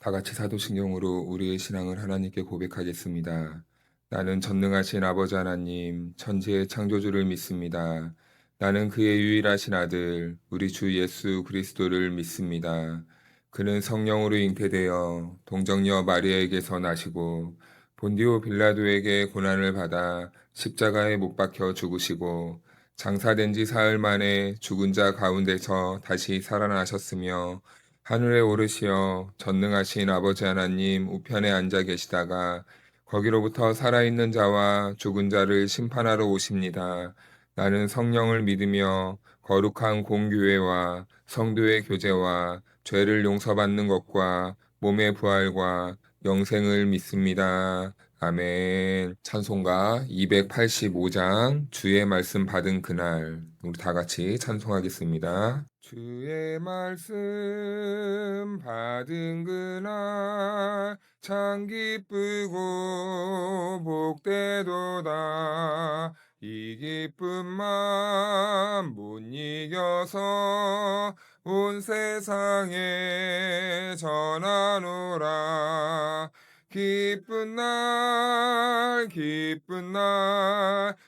다 같이 사도신경으로 우리의 신앙을 하나님께 고백하겠습니다. 나는 전능하신 아버지 하나님, 천지의 창조주를 믿습니다. 나는 그의 유일하신 아들, 우리 주 예수 그리스도를 믿습니다. 그는 성령으로 잉태되어 동정녀 마리아에게서 나시고 본디오 빌라도에게 고난을 받아 십자가에 못 박혀 죽으시고 장사된 지 사흘 만에 죽은 자 가운데서 다시 살아나셨으며 하늘에 오르시어 전능하신 아버지 하나님 우편에 앉아 계시다가 거기로부터 살아있는 자와 죽은 자를 심판하러 오십니다. 나는 성령을 믿으며 거룩한 공교회와 성도의 교제와 죄를 용서받는 것과 몸의 부활과 영생을 믿습니다. 아멘. 찬송가 285장 주의 말씀 받은 그날 우리 다 같이 찬송하겠습니다. 주의 말씀 받은 그날 참 기쁘고 복되도다. 이 기쁜 맘 못 이겨서 온 세상에 전하노라. 기쁜 날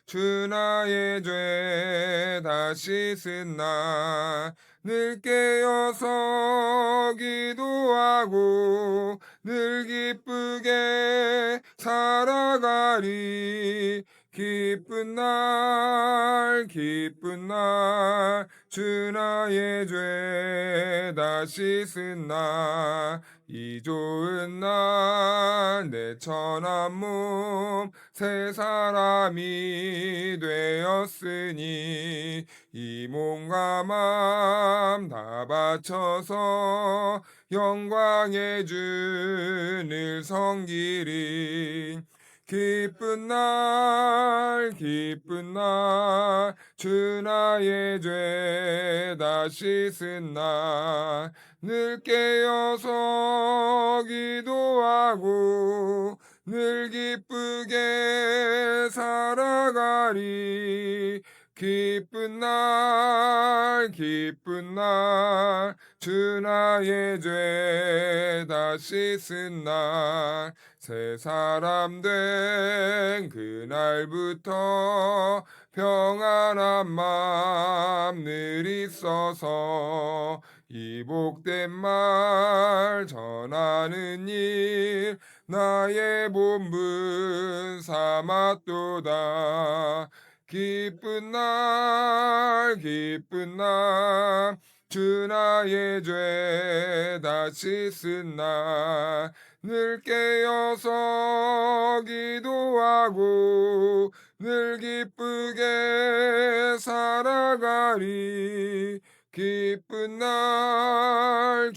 주 나의 죄 다 씻은 날 늘 깨어서 기도하고 늘 기쁘게 살아가리. 기쁜 날 주 나의 죄 다 씻은 날 이 좋은 날 내 천한 몸 새 사람이 되었으니 이 몸과 맘 다 바쳐서 영광의 주를 섬기리. 기쁜 날 주 나의 죄 다 씻은 날 늘 깨어서 기도하고 늘 기쁘게 살아가리. 기쁜 날 주 나의 죄 다 씻은 날 새 사람 된 그날부터 평안한 맘 늘 있어서 이 복된 말 전하는 일 나의 본분 삼았도다. 기쁜 날 주 나의 죄 다 씻은 날 늘 깨어서 기도하고 늘 기쁘게 살아가리. 기쁜 날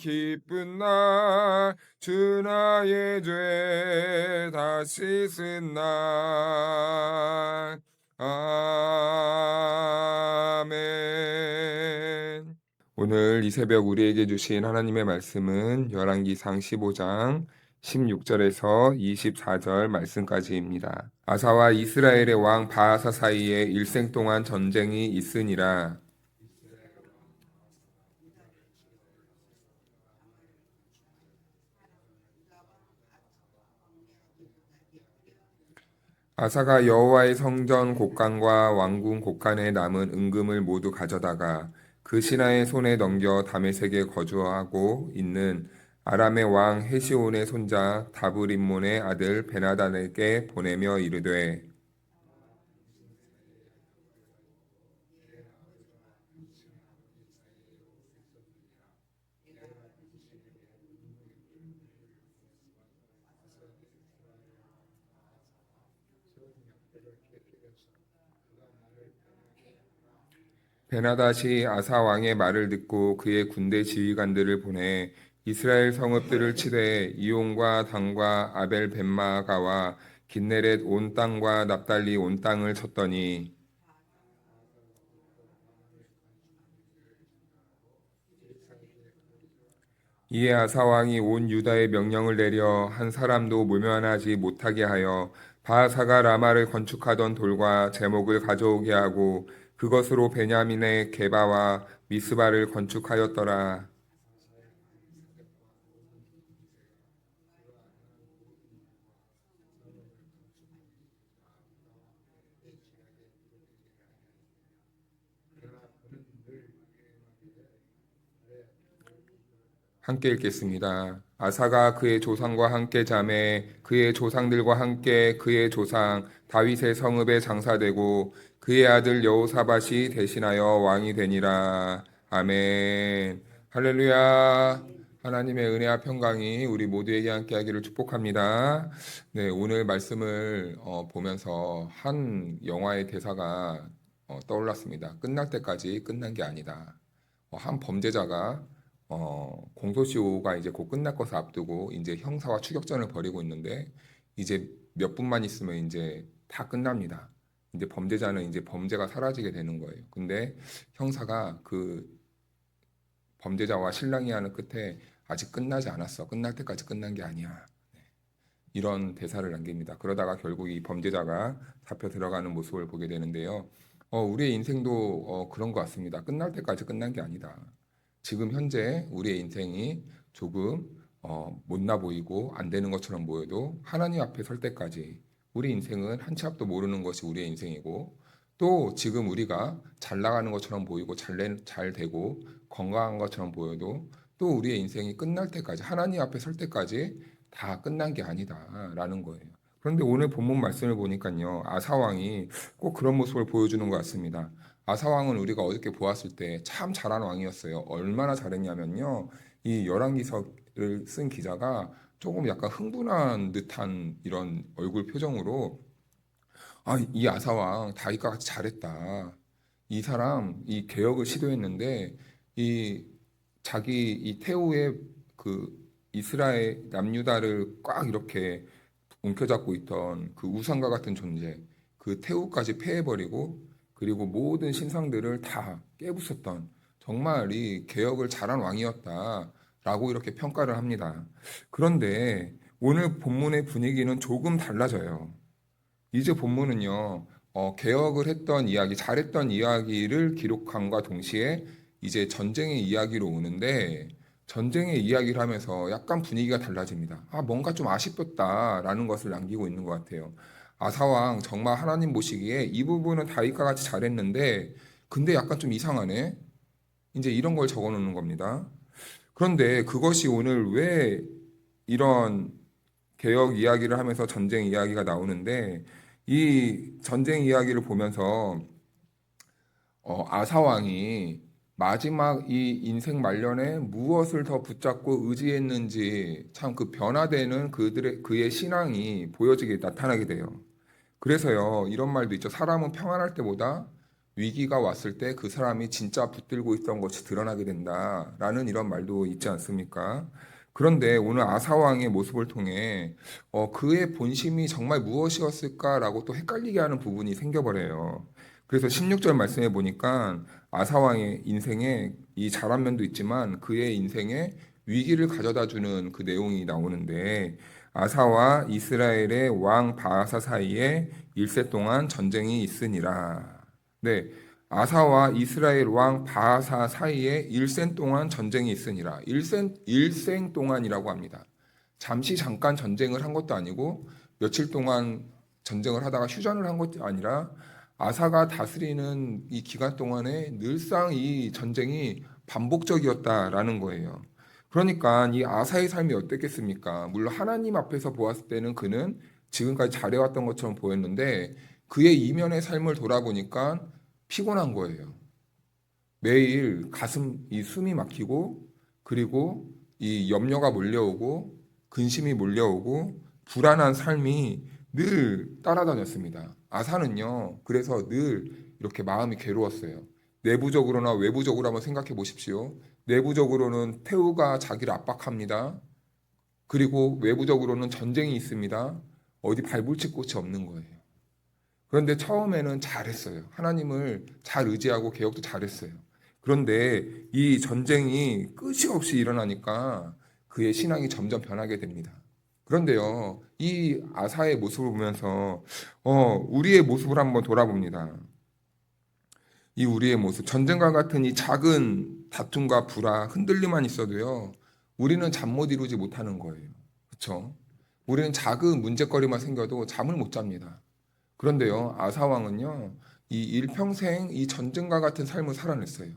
주 나의 죄 다 씻은 날 아멘. 오늘 이 새벽 우리에게 주신 하나님의 말씀은 열왕기상 15장 16절에서 24절 말씀까지입니다. 아사와 이스라엘의 왕 바하사 사이에 일생 동안 전쟁이 있으니라. 아사가 여호와의 성전 곳간과 왕궁 곳간에 남은 은금을 모두 가져다가 그 신하의 손에 넘겨 다메섹에 거주하고 있는 아람의 왕 헤시온의 손자 다브림몬의 아들 베나단에게 보내며 이르되 베나닷이 아사 왕의 말을 듣고 그의 군대 지휘관들을 보내 이스라엘 성읍들을 치되 이온과 단과 아벨 벳마가와 긴네렛 온 땅과 납달리 온 땅을 쳤더니 이에 아사 왕이 온 유다에 명령을 내려 한 사람도 모면하지 못하게 하여 바하사가 라마를 건축하던 돌과 제목을 가져오게 하고 그것으로 베냐민의 게바와 미스바를 건축하였더라. 함께 읽겠습니다. 아사가 그의 조상과 함께 자매 그의 조상들과 함께 그의 조상 다윗의 성읍에 장사되고 그의 아들 여호사밧이 대신하여 왕이 되니라. 아멘. 할렐루야. 하나님의 은혜와 평강이 우리 모두에게 함께하기를 축복합니다. 네, 오늘 말씀을 보면서 한 영화의 대사가 떠올랐습니다. 끝날 때까지 끝난 게 아니다. 한 범죄자가 공소시효가 이제 곧 끝날 것을 앞두고 이제 형사와 추격전을 벌이고 있는데 이제 몇 분만 있으면 이제 다 끝납니다. 이제 범죄자는 이제 범죄가 사라지게 되는 거예요. 근데 형사가 그 범죄자와 실랑이하는 끝에 아직 끝나지 않았어. 끝날 때까지 끝난 게 아니야. 이런 대사를 남깁니다. 그러다가 결국 이 범죄자가 잡혀 들어가는 모습을 보게 되는데요. 우리의 인생도 그런 것 같습니다. 끝날 때까지 끝난 게 아니다. 지금 현재 우리의 인생이 조금 못나 보이고 안 되는 것처럼 보여도 하나님 앞에 설 때까지 우리 인생은 한 치 앞도 모르는 것이 우리의 인생이고 또 지금 우리가 잘 나가는 것처럼 보이고 잘 되고 건강한 것처럼 보여도 또 우리의 인생이 끝날 때까지 하나님 앞에 설 때까지 다 끝난 게 아니다라는 거예요. 그런데 오늘 본문 말씀을 보니까요. 아사왕이 꼭 그런 모습을 보여주는 것 같습니다. 아사왕은 우리가 어저께 보았을 때 참 잘한 왕이었어요. 얼마나 잘했냐면요. 이 열왕기서를 쓴 기자가 조금 약간 흥분한 듯한 이런 얼굴 표정으로 이 아사왕 다윗과 같이 잘했다. 이 사람 이 개혁을 시도했는데 이 자기 이 태후의 그 이스라엘 남유다를 꽉 이렇게 움켜잡고 있던 그 우상과 같은 존재, 그 태후까지 패해버리고 그리고 모든 신상들을 다 깨부쉈던 정말 이 개혁을 잘한 왕이었다라고 이렇게 평가를 합니다. 그런데 오늘 본문의 분위기는 조금 달라져요. 이제 본문은요, 개혁을 했던 이야기, 잘했던 이야기를 기록함과 동시에 이제 전쟁의 이야기로 오는데 전쟁의 이야기를 하면서 약간 분위기가 달라집니다. 뭔가 좀 아쉽었다라는 것을 남기고 있는 것 같아요. 아사왕 정말 하나님 보시기에 이 부분은 다윗과 같이 잘했는데 근데 약간 좀 이상하네. 이제 이런 걸 적어 놓는 겁니다. 그런데 그것이 오늘 왜 이런 개혁 이야기를 하면서 전쟁 이야기가 나오는데 이 전쟁 이야기를 보면서 아사왕이 마지막 이 인생 말년에 무엇을 더 붙잡고 의지했는지 참 그 변화되는 그의 신앙이 보여지게 나타나게 돼요. 그래서요 이런 말도 있죠. 사람은 평안할 때보다 위기가 왔을 때 그 사람이 진짜 붙들고 있던 것이 드러나게 된다라는 이런 말도 있지 않습니까? 그런데 오늘 아사왕의 모습을 통해 그의 본심이 정말 무엇이었을까라고 또 헷갈리게 하는 부분이 생겨버려요. 그래서 16절 말씀해 보니까 아사왕의 인생에 이 잘한 면도 있지만 그의 인생에 위기를 가져다 주는 그 내용이 나오는데 아사와 이스라엘의 왕 바하사 사이에 1세 동안 전쟁이 있으니라. 네. 아사와 이스라엘 왕 바하사 사이에 1생 동안 전쟁이 있으니라. 일생 동안이라고 합니다. 잠깐 전쟁을 한 것도 아니고 며칠 동안 전쟁을 하다가 휴전을 한 것도 아니라 아사가 다스리는 이 기간 동안에 늘상 이 전쟁이 반복적이었다라는 거예요. 그러니까 이 아사의 삶이 어땠겠습니까? 물론 하나님 앞에서 보았을 때는 그는 지금까지 잘해왔던 것처럼 보였는데 그의 이면의 삶을 돌아보니까 피곤한 거예요. 매일 이 숨이 막히고 그리고 이 염려가 몰려오고 근심이 몰려오고 불안한 삶이 늘 따라다녔습니다. 아사는요, 그래서 늘 이렇게 마음이 괴로웠어요. 내부적으로나 외부적으로 한번 생각해 보십시오. 내부적으로는 태우가 자기를 압박합니다. 그리고 외부적으로는 전쟁이 있습니다. 어디 발붙일 곳이 없는 거예요. 그런데 처음에는 잘했어요. 하나님을 잘 의지하고 개혁도 잘했어요. 그런데 이 전쟁이 끝이 없이 일어나니까 그의 신앙이 점점 변하게 됩니다. 그런데요, 이 아사의 모습을 보면서 우리의 모습을 한번 돌아봅니다. 이 우리의 모습, 전쟁과 같은 이 작은 다툼과 불화, 흔들림만 있어도요, 우리는 잠 못 이루지 못하는 거예요. 그렇죠? 우리는 작은 문제거리만 생겨도 잠을 못 잡니다. 그런데요, 아사왕은요, 이 일평생 이 전쟁과 같은 삶을 살아냈어요.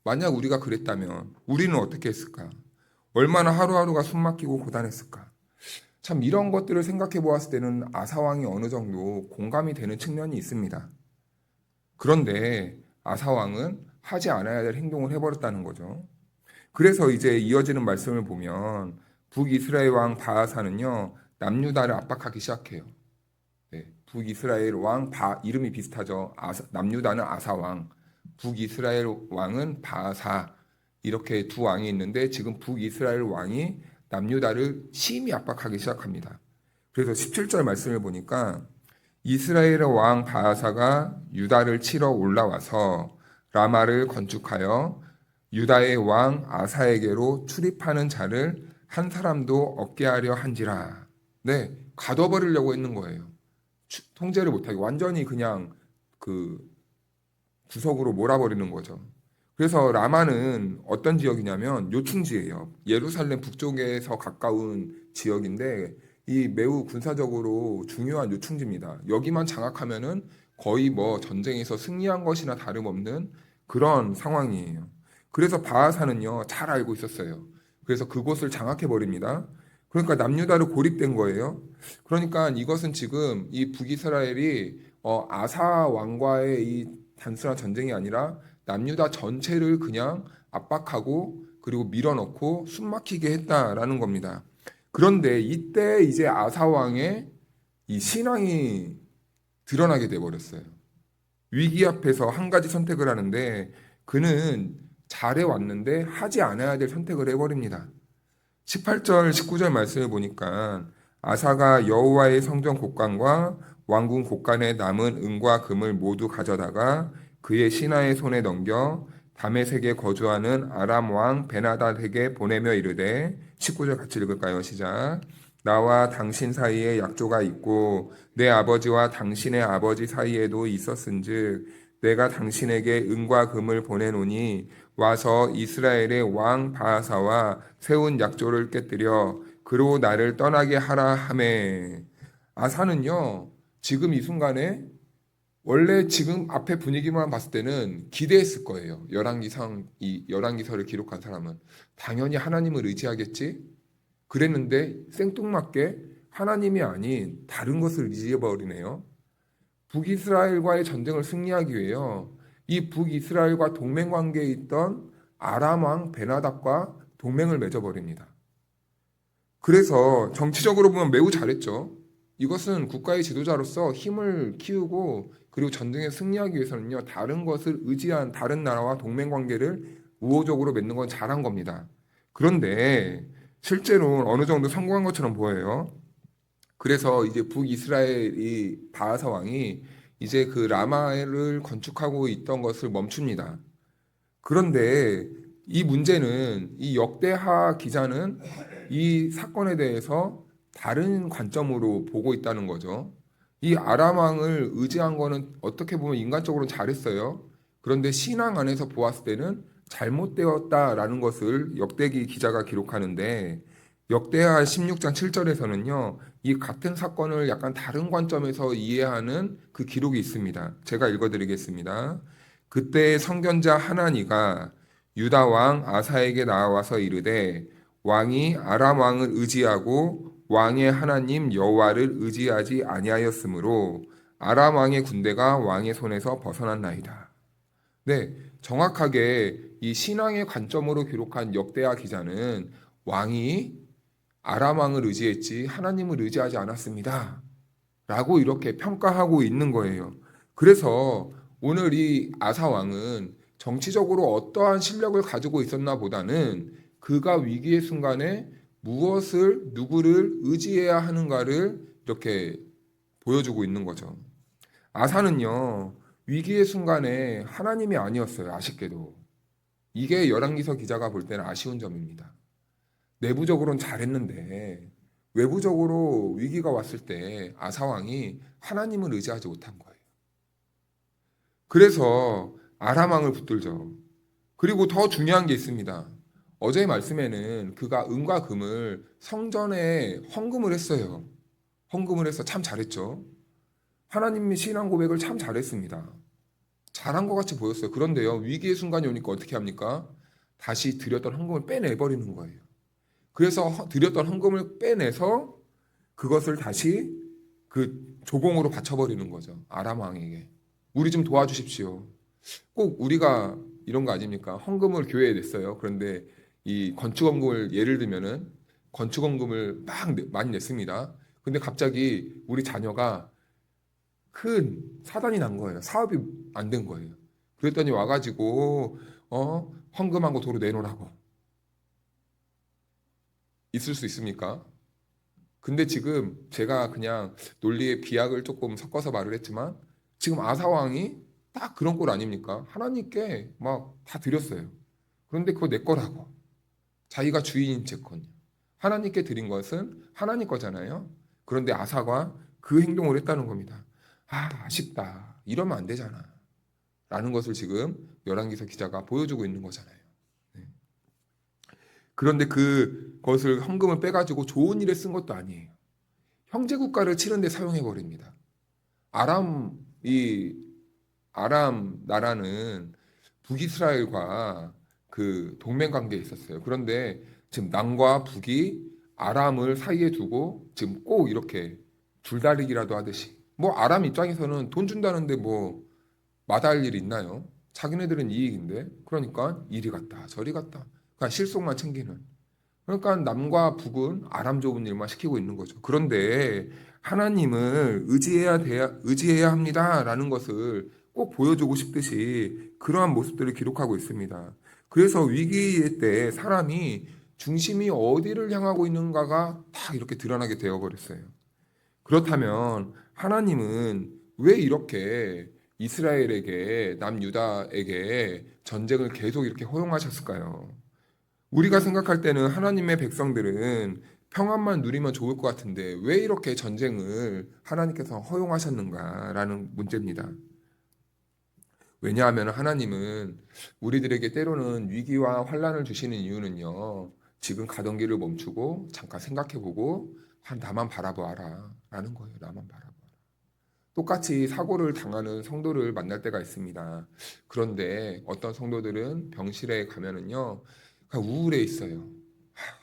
만약 우리가 그랬다면 우리는 어떻게 했을까? 얼마나 하루하루가 숨막히고 고단했을까. 참 이런 것들을 생각해 보았을 때는 아사왕이 어느 정도 공감이 되는 측면이 있습니다. 그런데 아사왕은 하지 않아야 될 행동을 해버렸다는 거죠. 그래서 이제 이어지는 말씀을 보면 북이스라엘 왕 바하사는요, 남유다를 압박하기 시작해요. 네, 북이스라엘 왕 이름이 비슷하죠. 남유다는 아사왕, 북이스라엘 왕은 바하사. 이렇게 두 왕이 있는데 지금 북이스라엘 왕이 남유다를 심히 압박하기 시작합니다. 그래서 17절 말씀을 보니까 이스라엘의 왕 바하사가 유다를 치러 올라와서 라마를 건축하여 유다의 왕 아사에게로 출입하는 자를 한 사람도 없게 하려 한지라. 네, 가둬버리려고 했는 거예요. 통제를 못하게 완전히 그냥 그 구석으로 몰아버리는 거죠. 그래서 라마는 어떤 지역이냐면 요충지예요. 예루살렘 북쪽에서 가까운 지역인데 이 매우 군사적으로 중요한 요충지입니다. 여기만 장악하면은 거의 뭐 전쟁에서 승리한 것이나 다름없는 그런 상황이에요. 그래서 바하사는요, 잘 알고 있었어요. 그래서 그곳을 장악해 버립니다. 그러니까 남유다로 고립된 거예요. 그러니까 이것은 지금 이 북이스라엘이 아사 왕과의 이 단순한 전쟁이 아니라 남유다 전체를 그냥 압박하고 그리고 밀어넣고 숨막히게 했다라는 겁니다. 그런데 이때 이제 아사 왕의 이 신앙이 드러나게 돼 버렸어요. 위기 앞에서 한 가지 선택을 하는데 그는 잘해 왔는데 하지 않아야 될 선택을 해버립니다. 18절, 19절 말씀을 보니까 아사가 여호와의 성전 곡간과 왕궁 곡간에 남은 은과 금을 모두 가져다가 그의 신하의 손에 넘겨 다메섹에 거주하는 아람 왕 베나닷에게 보내며 이르되 19절 같이 읽을까요? 시작. 나와 당신 사이에 약조가 있고 내 아버지와 당신의 아버지 사이에도 있었은즉 내가 당신에게 은과 금을 보내노니 와서 이스라엘의 왕 바하사와 세운 약조를 깨뜨려 그로 나를 떠나게 하라 하매. 아사는요, 지금 이 순간에 원래 지금 앞에 분위기만 봤을 때는 기대했을 거예요. 이 열왕기서를 기록한 사람은 당연히 하나님을 의지하겠지. 그랬는데 생뚱맞게 하나님이 아닌 다른 것을 의지해버리네요. 북이스라엘과의 전쟁을 승리하기 위해요. 이 북이스라엘과 동맹 관계에 있던 아람 왕 베나닷과 동맹을 맺어버립니다. 그래서 정치적으로 보면 매우 잘했죠. 이것은 국가의 지도자로서 힘을 키우고 그리고 전쟁에 승리하기 위해서는요, 다른 것을 의지한 다른 나라와 동맹 관계를 우호적으로 맺는 건 잘한 겁니다. 그런데 실제로 어느 정도 성공한 것처럼 보여요. 그래서 이제 북이스라엘이 바하사 왕이 이제 그 라마를 건축하고 있던 것을 멈춥니다. 그런데 이 문제는 이 역대하 기자는 이 사건에 대해서 다른 관점으로 보고 있다는 거죠. 이 아람 왕을 의지한 거는 어떻게 보면 인간적으로는 잘했어요. 그런데 신앙 안에서 보았을 때는 잘못되었다라는 것을 역대기 기자가 기록하는데 역대하 16장 7절에서는요. 이 같은 사건을 약간 다른 관점에서 이해하는 그 기록이 있습니다. 제가 읽어드리겠습니다. 그때 선견자 하나니가 유다 왕 아사에게 나와서 이르되 왕이 아람 왕을 의지하고 왕의 하나님 여호와를 의지하지 아니하였으므로 아람 왕의 군대가 왕의 손에서 벗어났나이다. 네, 정확하게 이 신앙의 관점으로 기록한 역대하 기자는 왕이 아람 왕을 의지했지 하나님을 의지하지 않았습니다. 라고 이렇게 평가하고 있는 거예요. 그래서 오늘 이 아사 왕은 정치적으로 어떠한 실력을 가지고 있었나 보다는 그가 위기의 순간에 누구를 의지해야 하는가를 이렇게 보여주고 있는 거죠. 아사는요, 위기의 순간에 하나님이 아니었어요. 아쉽게도. 이게 열왕기서 기자가 볼 때는 아쉬운 점입니다. 내부적으로는 잘했는데 외부적으로 위기가 왔을 때 아사왕이 하나님을 의지하지 못한 거예요. 그래서 아람 왕을 붙들죠. 그리고 더 중요한 게 있습니다. 어제의 말씀에는 그가 은과 금을 성전에 헌금을 했어요. 헌금을 해서 참 잘했죠. 하나님의 신앙 고백을 참 잘했습니다. 잘한 것 같이 보였어요. 그런데요, 위기의 순간이 오니까 어떻게 합니까? 다시 드렸던 헌금을 빼내버리는 거예요. 그래서 드렸던 헌금을 빼내서 그것을 다시 그 조공으로 바쳐버리는 거죠. 아람 왕에게. 우리 좀 도와주십시오. 꼭 우리가 이런 거 아닙니까? 헌금을 교회에 냈어요. 그런데 이 건축헌금을 예를 들면은 건축헌금을 많이 냈습니다. 근데 갑자기 우리 자녀가 큰 사단이 난 거예요. 사업이 안 된 거예요. 그랬더니 와가지고 헌금한 거 도로 내놓으라고. 있을 수 있습니까? 근데 지금 제가 그냥 논리의 비약을 조금 섞어서 말을 했지만 지금 아사 왕이 딱 그런 꼴 아닙니까? 하나님께 막 다 드렸어요. 그런데 그거 내 거라고. 자기가 주인인 채권. 하나님께 드린 것은 하나님 거잖아요. 그런데 아사가 그 행동을 했다는 겁니다. 아쉽다. 이러면 안 되잖아. 라는 것을 지금 열왕기서 기자가 보여주고 있는 거잖아요. 네. 그런데 그것을 헌금을 빼가지고 좋은 일에 쓴 것도 아니에요. 형제 국가를 치는데 사용해 버립니다. 아람 이 아람 나라는 북이스라엘과 그 동맹 관계에 있었어요. 그런데 지금 남과 북이 아람을 사이에 두고 지금 꼭 이렇게 줄다리기라도 하듯이 뭐 아람 입장에서는 돈 준다는데 뭐 마다할 일이 있나요? 자기네들은 이익인데 그러니까 이리 갔다 저리 갔다 그냥 실속만 챙기는 그러니까 남과 북은 아람 좋은 일만 시키고 있는 거죠. 그런데 하나님을 의지해야 합니다라는 것을 꼭 보여주고 싶듯이 그러한 모습들을 기록하고 있습니다. 그래서 위기의 때 사람이 중심이 어디를 향하고 있는가가 딱 이렇게 드러나게 되어버렸어요. 그렇다면 하나님은 왜 이렇게 이스라엘에게 남유다에게 전쟁을 계속 이렇게 허용하셨을까요? 우리가 생각할 때는 하나님의 백성들은 평안만 누리면 좋을 것 같은데 왜 이렇게 전쟁을 하나님께서 허용하셨는가라는 문제입니다. 왜냐하면 하나님은 우리들에게 때로는 위기와 환란을 주시는 이유는요. 지금 가던 길을 멈추고 잠깐 생각해보고 나만 바라보아라 라는 거예요. 나만 바라보아라. 똑같이 사고를 당하는 성도를 만날 때가 있습니다. 그런데 어떤 성도들은 병실에 가면은요. 우울해 있어요.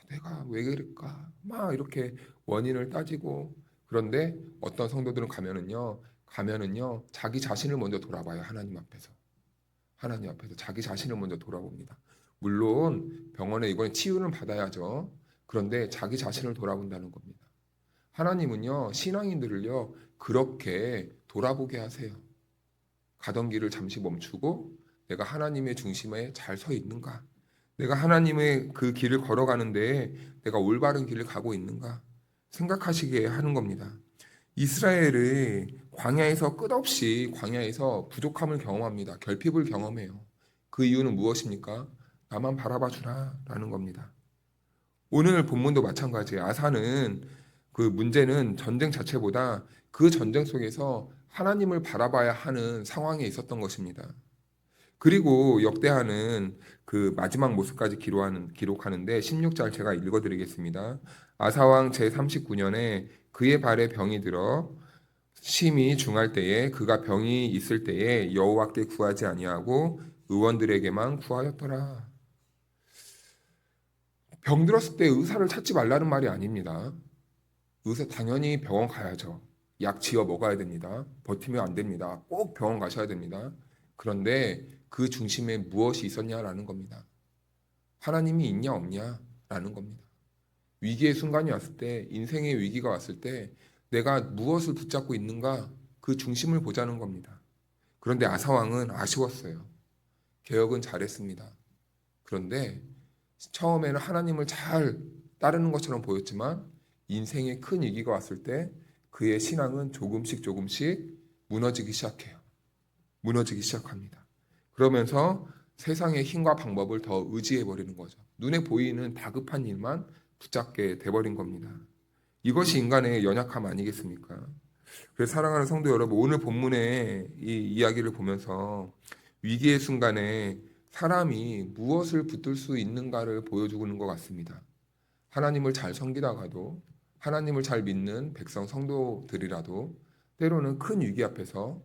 내가 왜 그럴까? 막 이렇게 원인을 따지고 그런데 어떤 성도들은 가면은요 자기 자신을 먼저 돌아봐요. 하나님 앞에서 자기 자신을 먼저 돌아봅니다. 물론 병원에 이번에 치유는 받아야죠. 그런데 자기 자신을 돌아본다는 겁니다. 하나님은요 신앙인들을요 그렇게 돌아보게 하세요. 가던 길을 잠시 멈추고 내가 하나님의 중심에 잘 서 있는가? 내가 하나님의 그 길을 걸어가는데 내가 올바른 길을 가고 있는가 생각하시게 하는 겁니다. 이스라엘의 광야에서 끝없이 광야에서 부족함을 경험합니다. 결핍을 경험해요. 그 이유는 무엇입니까? 나만 바라봐 주라 라는 겁니다. 오늘 본문도 마찬가지예요. 아사는 그 문제는 전쟁 자체보다 그 전쟁 속에서 하나님을 바라봐야 하는 상황에 있었던 것입니다. 그리고 역대하는 그 마지막 모습까지 기록하는데 16절 제가 읽어드리겠습니다. 아사왕 제39년에 그의 발에 병이 들어 심히 중할 때에 그가 병이 있을 때에 여호와께 구하지 아니하고 의원들에게만 구하였더라. 병 들었을 때 의사를 찾지 말라는 말이 아닙니다. 의사 당연히 병원 가야죠. 약 지어 먹어야 됩니다. 버티면 안 됩니다. 꼭 병원 가셔야 됩니다. 그런데 그 중심에 무엇이 있었냐라는 겁니다. 하나님이 있냐 없냐라는 겁니다. 위기의 순간이 왔을 때, 인생의 위기가 왔을 때 내가 무엇을 붙잡고 있는가 그 중심을 보자는 겁니다. 그런데 아사왕은 아쉬웠어요. 개혁은 잘했습니다. 그런데 처음에는 하나님을 잘 따르는 것처럼 보였지만 인생의 큰 위기가 왔을 때 그의 신앙은 조금씩 무너지기 시작해요. 무너지기 시작합니다. 그러면서 세상의 힘과 방법을 더 의지해 버리는 거죠. 눈에 보이는 다급한 일만 붙잡게 돼버린 겁니다. 이것이 인간의 연약함 아니겠습니까? 그래서 사랑하는 성도 여러분, 오늘 본문의 이 이야기를 보면서 위기의 순간에 사람이 무엇을 붙들 수 있는가를 보여주는 것 같습니다. 하나님을 잘 섬기다가도 하나님을 잘 믿는 백성 성도들이라도 때로는 큰 위기 앞에서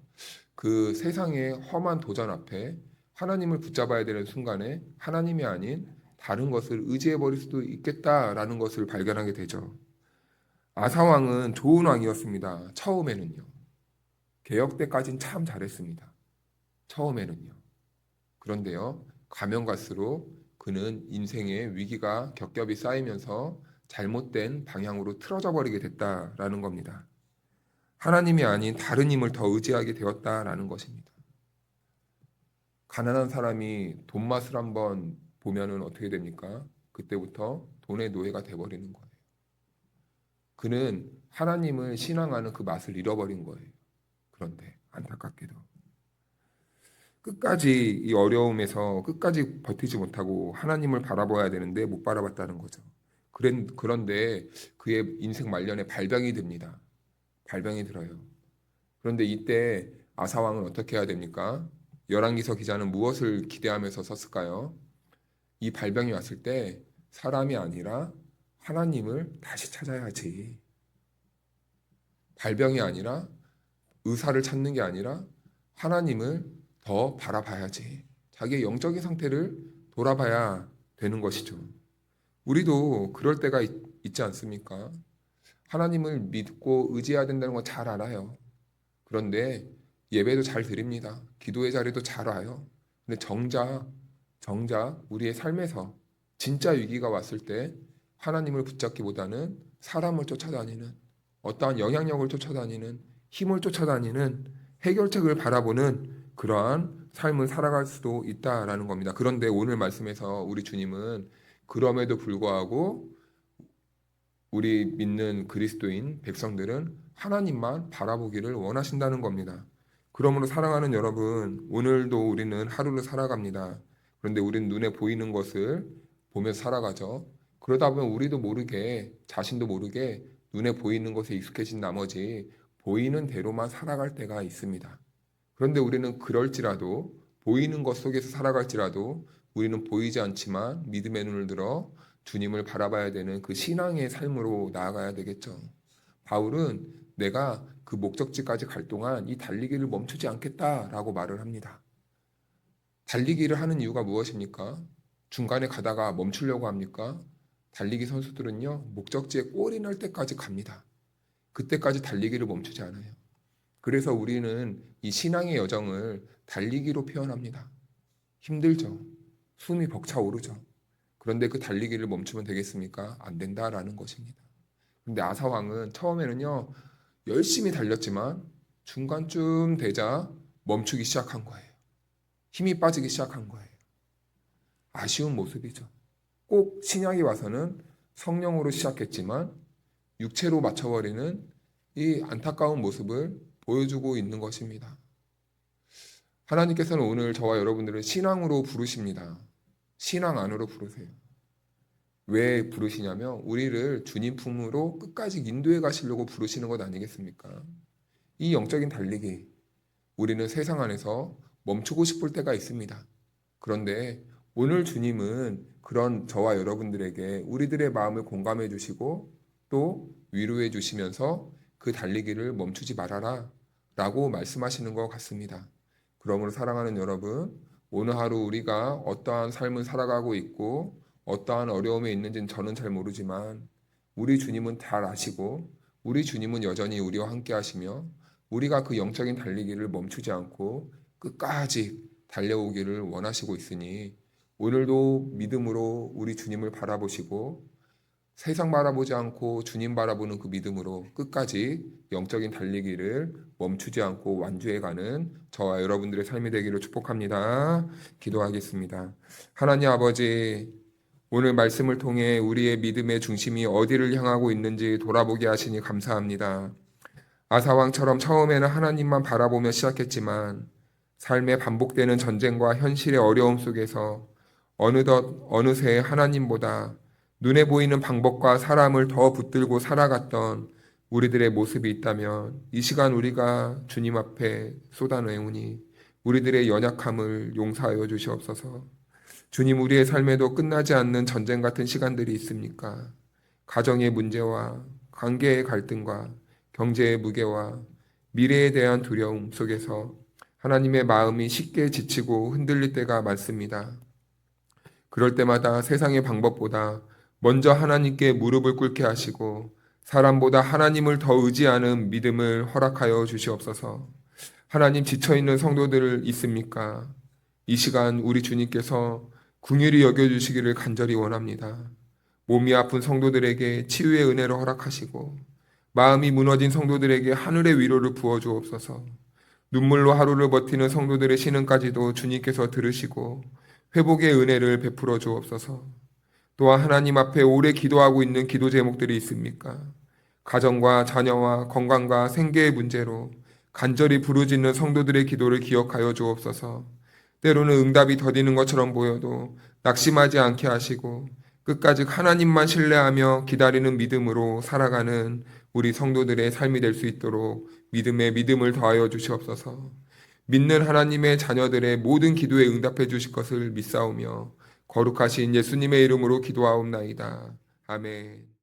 그 세상의 험한 도전 앞에 하나님을 붙잡아야 되는 순간에 하나님이 아닌 다른 것을 의지해 버릴 수도 있겠다라는 것을 발견하게 되죠. 아사 왕은 좋은 왕이었습니다. 처음에는요. 개혁 때까진 참 잘했습니다. 처음에는요. 그런데요, 가면 갈수록 그는 인생의 위기가 겹겹이 쌓이면서 잘못된 방향으로 틀어져 버리게 됐다라는 겁니다. 하나님이 아닌 다른 힘을 더 의지하게 되었다라는 것입니다. 가난한 사람이 돈 맛을 한번 보면은 어떻게 됩니까? 그때부터 돈의 노예가 돼버리는 거예요. 그는 하나님을 신앙하는 그 맛을 잃어버린 거예요. 그런데 안타깝게도 끝까지 이 어려움에서 끝까지 버티지 못하고 하나님을 바라봐야 되는데 못 바라봤다는 거죠. 그런데 그의 인생 말년에 발병이 듭니다. 발병이 들어요. 그런데 이때 아사 왕은 어떻게 해야 됩니까? 열왕기서 기자는 무엇을 기대하면서 썼을까요? 이 발병이 왔을 때 사람이 아니라 하나님을 다시 찾아야지. 발병이 아니라 의사를 찾는 게 아니라 하나님을 더 바라봐야지. 자기의 영적인 상태를 돌아봐야 되는 것이죠. 우리도 그럴 때가 있지 않습니까? 하나님을 믿고 의지해야 된다는 건 잘 알아요. 그런데 예배도 잘 드립니다. 기도의 자리도 잘 와요. 근데 정작 우리의 삶에서 진짜 위기가 왔을 때 하나님을 붙잡기보다는 사람을 쫓아다니는, 어떠한 영향력을 쫓아다니는, 힘을 쫓아다니는, 해결책을 바라보는 그러한 삶을 살아갈 수도 있다라는 겁니다. 그런데 오늘 말씀에서 우리 주님은 그럼에도 불구하고 우리 믿는 그리스도인 백성들은 하나님만 바라보기를 원하신다는 겁니다. 그러므로 사랑하는 여러분, 오늘도 우리는 하루를 살아갑니다. 그런데 우리는 눈에 보이는 것을 보면서 살아가죠. 그러다 보면 우리도 모르게, 자신도 모르게 눈에 보이는 것에 익숙해진 나머지 보이는 대로만 살아갈 때가 있습니다. 그런데 우리는 그럴지라도, 보이는 것 속에서 살아갈지라도 우리는 보이지 않지만 믿음의 눈을 들어 주님을 바라봐야 되는 그 신앙의 삶으로 나아가야 되겠죠. 바울은 내가 그 목적지까지 갈 동안 이 달리기를 멈추지 않겠다라고 말을 합니다. 달리기를 하는 이유가 무엇입니까? 중간에 가다가 멈추려고 합니까? 달리기 선수들은요, 목적지에 골이 날 때까지 갑니다. 그때까지 달리기를 멈추지 않아요. 그래서 우리는 이 신앙의 여정을 달리기로 표현합니다. 힘들죠. 숨이 벅차오르죠. 그런데 그 달리기를 멈추면 되겠습니까? 안 된다라는 것입니다. 근데 아사왕은 처음에는요, 열심히 달렸지만 중간쯤 되자 멈추기 시작한 거예요. 힘이 빠지기 시작한 거예요. 아쉬운 모습이죠. 꼭 신약이 와서는 성령으로 시작했지만 육체로 맞춰버리는 이 안타까운 모습을 보여주고 있는 것입니다. 하나님께서는 오늘 저와 여러분들을 신앙으로 부르십니다. 신앙 안으로 부르세요. 왜 부르시냐면 우리를 주님 품으로 끝까지 인도해 가시려고 부르시는 것 아니겠습니까? 이 영적인 달리기, 우리는 세상 안에서 멈추고 싶을 때가 있습니다. 그런데 오늘 주님은 그런 저와 여러분들에게 우리들의 마음을 공감해 주시고 또 위로해 주시면서 그 달리기를 멈추지 말아라 라고 말씀하시는 것 같습니다. 그러므로 사랑하는 여러분, 오늘 하루 우리가 어떠한 삶을 살아가고 있고 어떠한 어려움에 있는지는 저는 잘 모르지만 우리 주님은 잘 아시고 우리 주님은 여전히 우리와 함께 하시며 우리가 그 영적인 달리기를 멈추지 않고 끝까지 달려오기를 원하시고 있으니 오늘도 믿음으로 우리 주님을 바라보시고 세상 바라보지 않고 주님 바라보는 그 믿음으로 끝까지 영적인 달리기를 멈추지 않고 완주해가는 저와 여러분들의 삶이 되기를 축복합니다. 기도하겠습니다. 하나님 아버지, 오늘 말씀을 통해 우리의 믿음의 중심이 어디를 향하고 있는지 돌아보게 하시니 감사합니다. 아사왕처럼 처음에는 하나님만 바라보며 시작했지만 삶에 반복되는 전쟁과 현실의 어려움 속에서 어느새 하나님보다 눈에 보이는 방법과 사람을 더 붙들고 살아갔던 우리들의 모습이 있다면 이 시간 우리가 주님 앞에 쏟아내오니 우리들의 연약함을 용서하여 주시옵소서. 주님, 우리의 삶에도 끝나지 않는 전쟁 같은 시간들이 있습니까? 가정의 문제와 관계의 갈등과 경제의 무게와 미래에 대한 두려움 속에서 하나님의 마음이 쉽게 지치고 흔들릴 때가 많습니다. 그럴 때마다 세상의 방법보다 먼저 하나님께 무릎을 꿇게 하시고 사람보다 하나님을 더 의지하는 믿음을 허락하여 주시옵소서. 하나님, 지쳐있는 성도들 있습니까? 이 시간 우리 주님께서 긍휼히 여겨주시기를 간절히 원합니다. 몸이 아픈 성도들에게 치유의 은혜를 허락하시고 마음이 무너진 성도들에게 하늘의 위로를 부어주옵소서. 눈물로 하루를 버티는 성도들의 신음까지도 주님께서 들으시고 회복의 은혜를 베풀어 주옵소서. 또한 하나님 앞에 오래 기도하고 있는 기도 제목들이 있습니까? 가정과 자녀와 건강과 생계의 문제로 간절히 부르짖는 성도들의 기도를 기억하여 주옵소서. 때로는 응답이 더디는 것처럼 보여도 낙심하지 않게 하시고 끝까지 하나님만 신뢰하며 기다리는 믿음으로 살아가는 우리 성도들의 삶이 될 수 있도록 믿음에 믿음을 더하여 주시옵소서. 믿는 하나님의 자녀들의 모든 기도에 응답해 주실 것을 믿사오며 거룩하신 예수님의 이름으로 기도하옵나이다. 아멘.